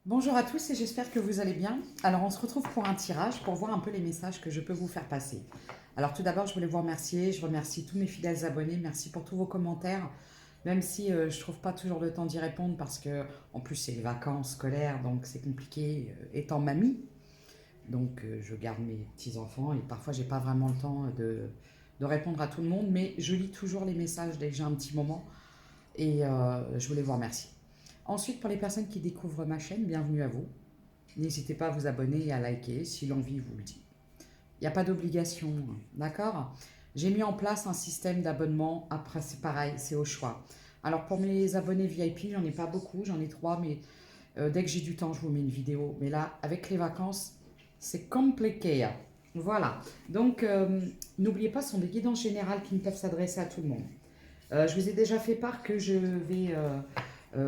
Bonjour à tous et j'espère que vous allez bien. Alors on se retrouve pour un tirage pour voir un peu les messages que je peux vous faire passer. Alors tout d'abord je voulais vous remercier, je remercie tous mes fidèles abonnés, merci pour tous vos commentaires, même si je trouve pas toujours le temps d'y répondre parce que en plus c'est les vacances scolaires donc c'est compliqué étant mamie. Donc je garde mes petits-enfants et parfois j'ai pas vraiment le temps de répondre à tout le monde, mais je lis toujours les messages dès que j'ai un petit moment et je voulais vous remercier. Ensuite, pour les personnes qui découvrent ma chaîne, bienvenue à vous. N'hésitez pas à vous abonner et à liker si l'envie vous le dit. Il n'y a pas d'obligation, d'accord? J'ai mis en place un système d'abonnement. Après, c'est pareil, c'est au choix. Alors, pour mes abonnés VIP, j'en ai pas beaucoup, j'en ai trois, mais dès que j'ai du temps, je vous mets une vidéo. Mais là, avec les vacances, c'est compliqué. Voilà. Donc, n'oubliez pas, ce sont des guidances générales qui ne peuvent s'adresser à tout le monde. Je vous ai déjà fait part que je vais,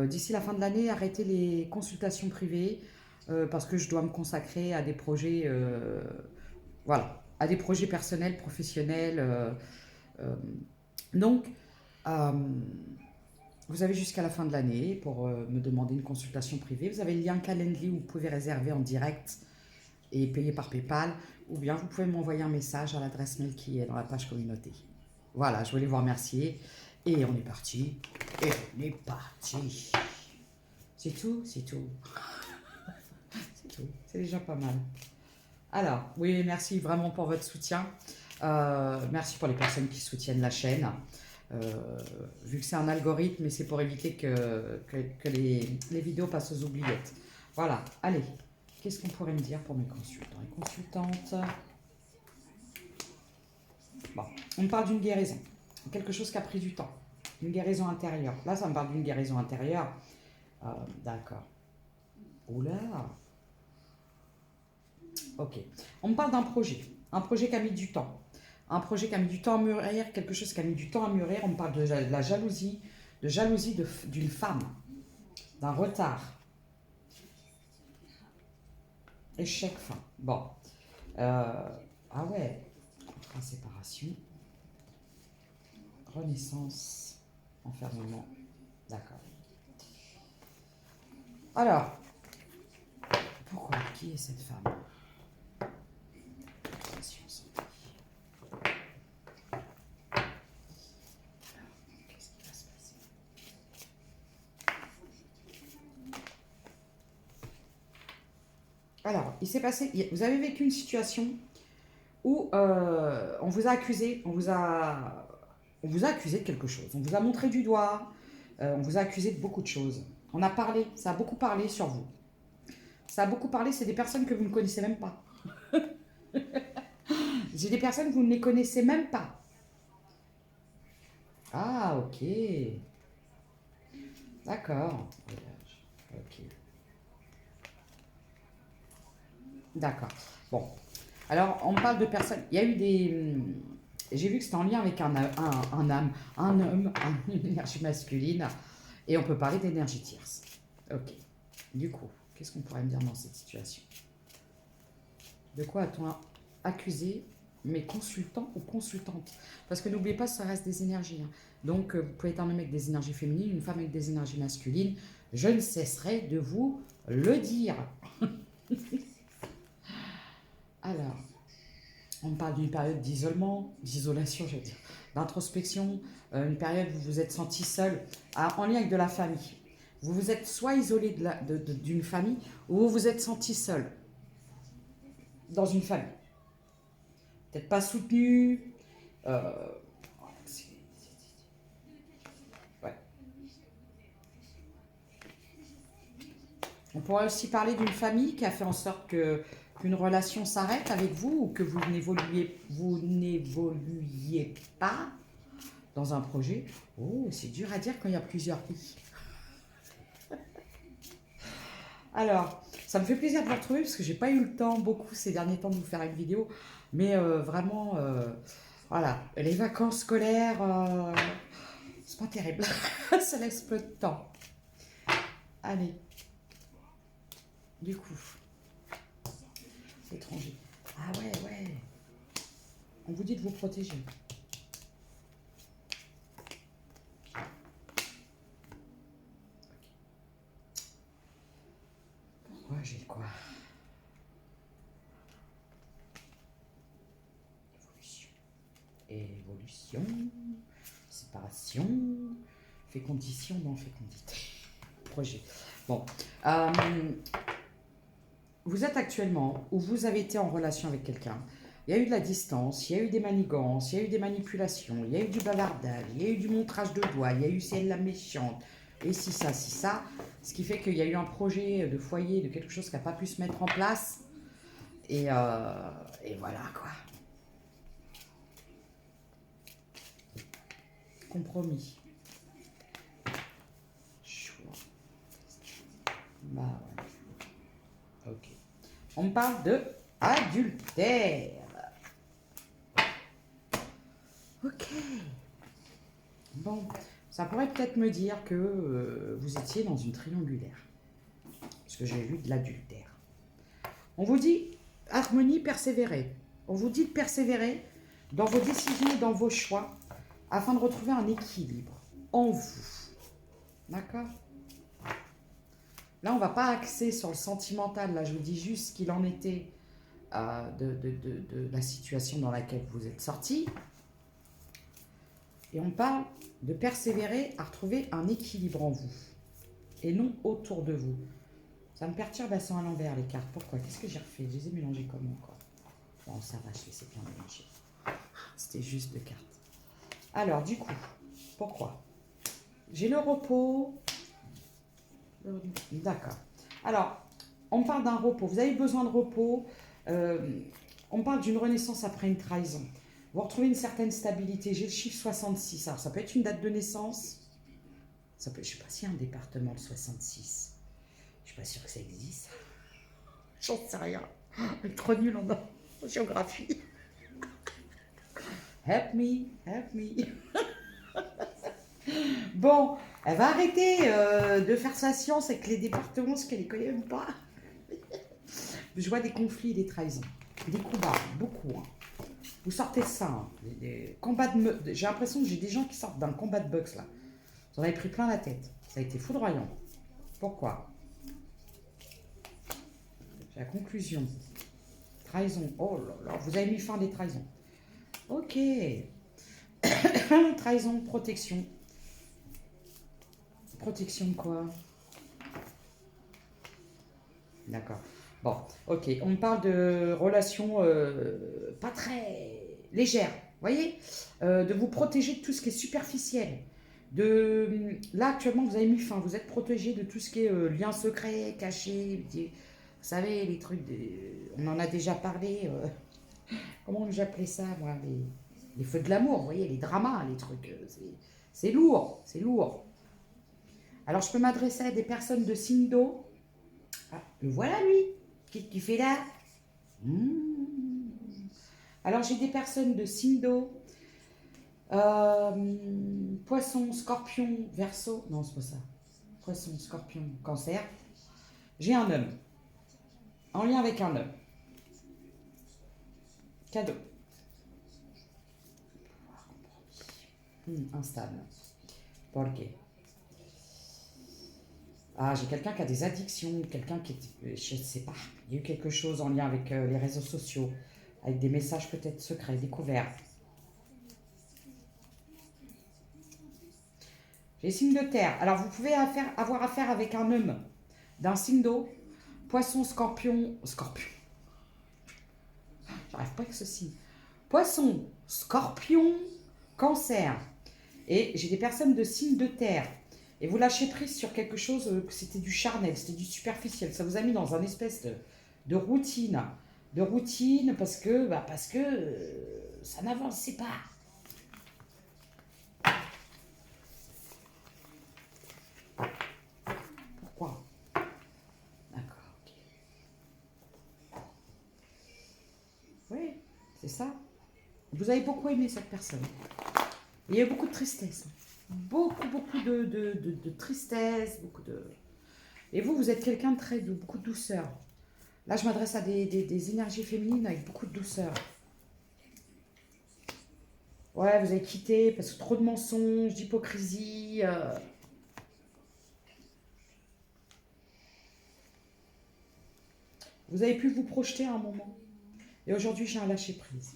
d'ici la fin de l'année, arrêter les consultations privées parce que je dois me consacrer à des projets, voilà, à des projets personnels, professionnels. Euh, donc, euh, vous avez jusqu'à la fin de l'année pour me demander une consultation privée. Vous avez le lien Calendly où vous pouvez réserver en direct et payer par PayPal, ou bien vous pouvez m'envoyer un message à l'adresse mail qui est dans la page communauté. Voilà, je voulais vous remercier. Et on est parti. Et on est parti. C'est tout, c'est tout. C'est tout. C'est déjà pas mal. Alors, oui, merci vraiment pour votre soutien. Merci pour les personnes qui soutiennent la chaîne. Vu que c'est un algorithme, et c'est pour éviter que les vidéos passent aux oubliettes. Voilà, allez. Qu'est-ce qu'on pourrait me dire pour mes consultants et consultantes? Bon, on me parle d'une guérison. Quelque chose qui a pris du temps. Une guérison intérieure. Là, ça me parle d'une guérison intérieure. D'accord. Oula. Ok. On me parle d'un projet. Un projet qui a mis du temps. Un projet qui a mis du temps à mûrir, quelque chose qui a mis du temps à mûrir. On me parle de la jalousie, d'une femme, d'un retard. Échec, fin. Bon. Ah ouais. Contrat, séparation. Renaissance. Enfermement. D'accord. Alors, pourquoi? Qui est cette femme? Qu'est-ce qui va se passer? Alors, il s'est passé, vous avez vécu une situation où on vous a accusé, on vous a accusé de quelque chose, on vous a montré du doigt, on vous a accusé de beaucoup de choses. On a parlé, ça a beaucoup parlé sur vous. Ça a beaucoup parlé, c'est des personnes que vous ne connaissez même pas. C'est des personnes que vous ne les connaissez même pas. Ah, ok. D'accord. Ok. D'accord. Bon. Alors, on parle de personnes. Il y a eu des. J'ai vu que c'était en lien avec un âme, un homme, une énergie masculine. Et on peut parler d'énergie tierce. Ok. Du coup, qu'est-ce qu'on pourrait me dire dans cette situation? De quoi a-t-on accusé mes consultants ou consultantes? Parce que n'oubliez pas, ça reste des énergies. Hein. Donc, vous pouvez être un homme avec des énergies féminines, une femme avec des énergies masculines. Je ne cesserai de vous le dire. Alors, on parle d'une période d'isolement, d'isolation, je veux dire, d'introspection, une période où vous vous êtes senti seul, en lien avec de la famille. Vous vous êtes soit isolé d'une famille, ou vous vous êtes senti seul dans une famille. Peut-être pas soutenu. euh, ouais. On pourrait aussi parler d'une famille qui a fait en sorte qu'une relation s'arrête avec vous ou que vous n'évoluiez pas dans un projet. Oh, c'est dur à dire quand il y a plusieurs i. Alors, ça me fait plaisir de vous retrouver parce que j'ai pas eu le temps beaucoup ces derniers temps de vous faire une vidéo. Mais vraiment, voilà, les vacances scolaires, c'est pas terrible. Ça laisse peu de temps. Allez, du coup, étranger. Ah ouais, ouais. On vous dit de vous protéger. j'ai quoi? Évolution, séparation, fécondition, non, fécondité, projet. Bon, vous êtes actuellement, ou vous avez été en relation avec quelqu'un, il y a eu de la distance, il y a eu des manigances, il y a eu des manipulations, il y a eu du bavardage, il y a eu du montrage de doigts, il y a eu c'est elle la méchante, et si ça, ce qui fait qu'il y a eu un projet de foyer, de quelque chose qui n'a pas pu se mettre en place, et voilà quoi. Compromis. Choix. Bah ouais. Ok. On parle de adultère. Ok. Bon, ça pourrait peut-être me dire que vous étiez dans une triangulaire. Parce que j'ai vu de l'adultère. On vous dit harmonie, persévérer. On vous dit de persévérer dans vos décisions, dans vos choix, afin de retrouver un équilibre en vous. D'accord? Là, on ne va pas axer sur le sentimental. Là, je vous dis juste ce qu'il en était de la situation dans laquelle vous êtes sorti. Et on parle de persévérer à retrouver un équilibre en vous et non autour de vous. Ça me perturbe, elles sont à l'envers les cartes. Pourquoi? Qu'est-ce que j'ai refait? Je les ai mélangées comment encore? Bon, ça va, je les ai bien mélangées. C'était juste deux cartes. Alors, du coup, pourquoi? J'ai le repos. D'accord. Alors, on parle d'un repos. Vous avez besoin de repos. On parle d'une renaissance après une trahison. Vous retrouvez une certaine stabilité. J'ai le chiffre 66. Alors, ça peut être une date de naissance. Ça peut, je ne sais pas s'il y a un département de 66. Je ne suis pas sûre que ça existe. J'en sais rien. Elle est trop nulle en géographie. Help me, help me. Bon, elle va arrêter de faire sa science avec les départements, ce qu'elle ne connaît même pas. Je vois des conflits, des trahisons, des coups bas, beaucoup. Hein. Vous sortez de ça. Hein. Des combats de j'ai l'impression que j'ai des gens qui sortent d'un combat de boxe là. Vous en avez pris plein la tête. Ça a été foudroyant. Pourquoi? La conclusion. Trahison. Oh là là, vous avez mis fin à des trahisons. Ok. Trahison, protection. Protection de quoi? D'accord. Bon, ok. On parle de relations pas très légères. Voyez, de vous protéger de tout ce qui est superficiel. Là, actuellement, vous avez mis fin. Vous êtes protégé de tout ce qui est lien secret, caché. Vous savez, les trucs, on en a déjà parlé. Comment j'appelais ça, moi, les feux de l'amour, vous voyez, les dramas, les trucs. C'est lourd, c'est lourd. Alors, je peux m'adresser à des personnes de signe d'eau. Ah, le voilà, lui. Qu'est-ce que tu fais là? Alors, j'ai des personnes de signe d'eau. Poisson, scorpion, verseau. Non, c'est pas ça. Poisson, scorpion, cancer. J'ai un homme. En lien avec un homme. Cadeau. Instable. Ok. Ah, j'ai quelqu'un qui a des addictions, quelqu'un qui est, je ne sais pas, il y a eu quelque chose en lien avec les réseaux sociaux, avec des messages peut-être secrets, découverts. J'ai signe de terre. Alors, vous pouvez avoir affaire avec un homme d'un signe d'eau, poisson, scorpion, j'arrive pas avec ce signe. Poisson, scorpion, cancer. Et j'ai des personnes de signe de terre. Et vous lâchez prise sur quelque chose que c'était du charnel, c'était du superficiel. Ça vous a mis dans un espèce de routine. De routine parce que ça n'avançait pas. Pourquoi? D'accord, ok. Oui, c'est ça. Vous avez beaucoup aimé cette personne. Il y a eu beaucoup de tristesse. Beaucoup de tristesse. Et vous êtes quelqu'un de très doux, beaucoup de douceur. Là, je m'adresse à des énergies féminines avec beaucoup de douceur. Ouais, vous avez quitté parce que trop de mensonges, d'hypocrisie. Vous avez pu vous projeter à un moment. Et aujourd'hui, j'ai un lâcher-prise.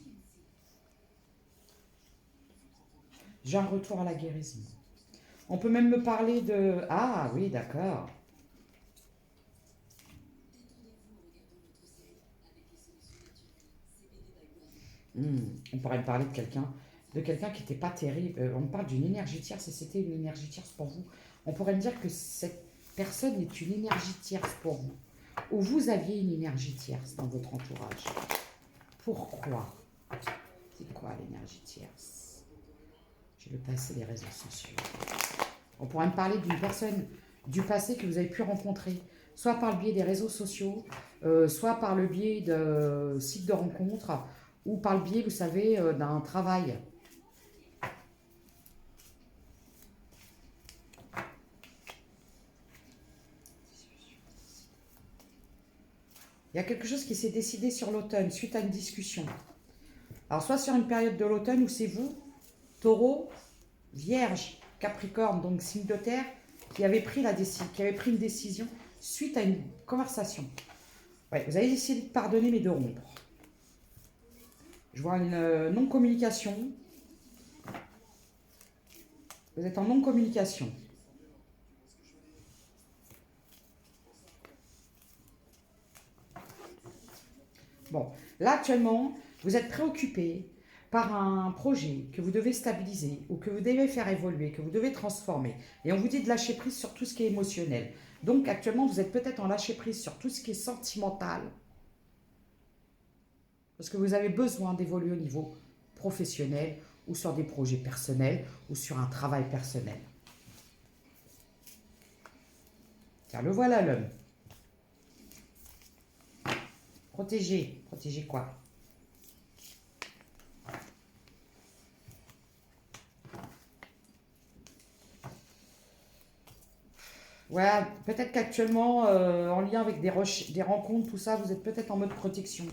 J'ai un retour à la guérison. On peut même me parler de... Ah oui, d'accord. On pourrait me parler de quelqu'un qui n'était pas terrible. On me parle d'une énergie tierce et c'était une énergie tierce pour vous. On pourrait me dire que cette personne est une énergie tierce pour vous. Ou vous aviez une énergie tierce dans votre entourage. Pourquoi? C'est quoi l'énergie tierce? J'ai le passé des réseaux sociaux. On pourrait me parler d'une personne du passé que vous avez pu rencontrer, soit par le biais des réseaux sociaux, soit par le biais de sites de rencontres, ou par le biais, vous savez, d'un travail. Il y a quelque chose qui s'est décidé sur l'automne, suite à une discussion. Alors, soit sur une période de l'automne où c'est vous, Taureau, Vierge, Capricorne, donc signe de terre, qui avez pris une décision suite à une conversation. Ouais, vous avez décidé de pardonner mais de rompre. Je vois une non-communication. Vous êtes en non-communication. Bon, là actuellement, vous êtes préoccupé par un projet que vous devez stabiliser ou que vous devez faire évoluer, que vous devez transformer. Et on vous dit de lâcher prise sur tout ce qui est émotionnel. Donc actuellement, vous êtes peut-être en lâcher prise sur tout ce qui est sentimental. Parce que vous avez besoin d'évoluer au niveau professionnel ou sur des projets personnels ou sur un travail personnel. Tiens, le voilà l'homme. Protéger. Protéger quoi? Ouais, peut-être qu'actuellement, en lien avec des rencontres, tout ça, vous êtes peut-être en mode protection.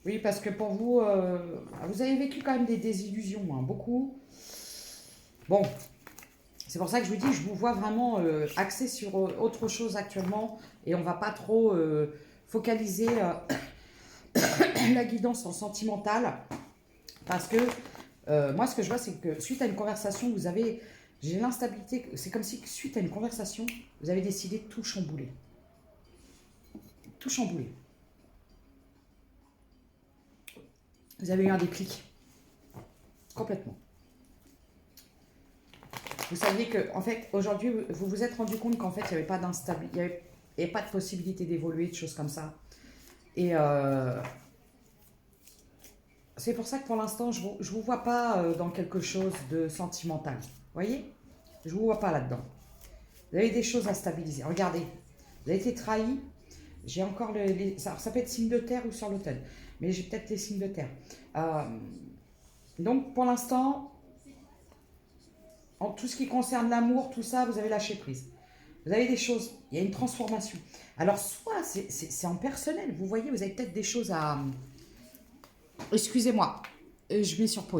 Oui, parce que pour vous, vous avez vécu quand même des désillusions, hein, beaucoup. Bon, c'est pour ça que je vous dis, je vous vois vraiment axé sur autre chose actuellement et on va pas trop focaliser la guidance en sentimental parce que moi, ce que je vois, c'est que suite à une conversation, j'ai l'instabilité, c'est comme si suite à une conversation, vous avez décidé de tout chambouler. Tout chambouler. Vous avez eu un déclic. Complètement. Vous saviez que, en fait, aujourd'hui, vous vous êtes rendu compte qu'en fait, il n'y avait pas d'instabilité, il n'y avait pas de possibilité d'évoluer, de choses comme ça. Et c'est pour ça que pour l'instant, je ne vous vois pas dans quelque chose de sentimental. Vous voyez? Je ne vous vois pas là-dedans. Vous avez des choses à stabiliser. Regardez, vous avez été trahi. J'ai encore ça peut être signe de terre ou sur l'automne, mais j'ai peut-être les signes de terre. Donc pour l'instant, en tout ce qui concerne l'amour, tout ça, vous avez lâché prise. Vous avez des choses, il y a une transformation. Alors soit c'est en personnel, vous voyez, vous avez peut-être des choses à... Excusez-moi, je mets sur pause.